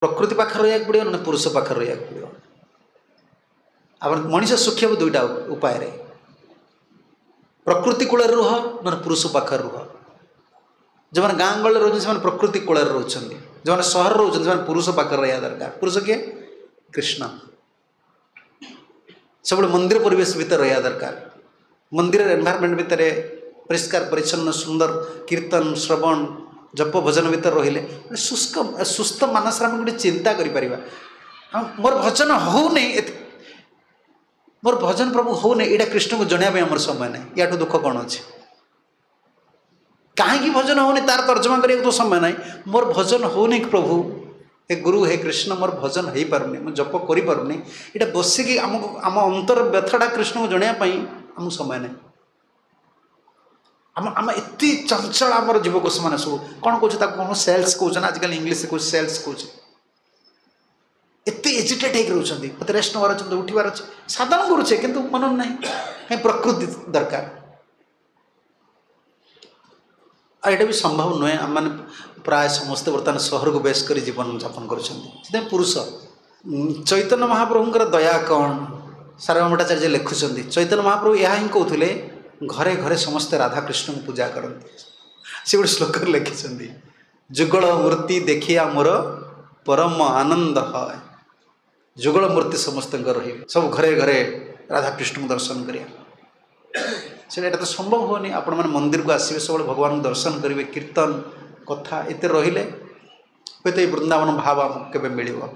प्रकृति पाखे रहा पड़ो ना पुरुष पाखे रहा पड़ो आप मनीष सुखिया दुईटा उपाय प्रकृति कूल रुह ना पुरुष पाखे रुह जो मैंने गाँ गहली रोच से प्रकृति कूल रोच जो मैंने सहर रोच पुरुष पाखे रहा दरकार पुरुष किए कृष्ण सब मंदिर परिवेश भितर रहा दरकार मंदिर एनवायरमेंट भितर परिष्कार परिच्छन्न सुंदर कीर्तन श्रवण जप भजन भितर रहिले शुष्क सुस्थ मानस आम गोटे चिंता करें मोर भजन हो नहीं मोर भजन प्रभु हो नहीं यहाँ कृष्ण को जनाया आम समय ना या दुख कौन अच्छे कहीं भजन होनी तार तर्जमा करने तो समय ना मोर भजन हो नहीं प्रभु हे गुरु हे कृष्ण मोर भजन हो पारनी मुझे जप करें यहाँ बसिकी आम अंतर व्यथाटा कृष्ण को जनायापाई आम समय ना आम एत चंचल आम जीवकोश मैंने सब कौन कौन सेल्स कौन आजिकल इंग्लीश कौन सेल्स कौन एत एजिटेट हो रोचे मत रेस्ट नवार अच्छे उठार अच्छे साधारण करुचे कि मन ना कहीं प्रकृति दरकार आईटा भी संभव नुहे आम मैंने प्राय समस्ते बर्तमान सहर को बेस कर जीवन जापन कर पुरुष चैतन्य महाप्रभुंर दया कौन सार्वभौम भट्टाचार्य लिखुं चैतन्य महाप्रभु यह हिं कहते घरे घरे समस्ते राधाकृष्ण को पूजा करते से गोटे श्लोक लिखिं जुगल मूर्ति देखिया मोर परम आनंद है जुगल मूर्ति समस्त रही सब घरे घरे राधाकृष्ण को दर्शन करिया से तो संभव होनी आपण मैंने मंदिर को आसवे सब भगवान को दर्शन करेंगे कीर्तन कथा एत रहिले हूँ वृंदावन भाव आमको केबे मिलिबो।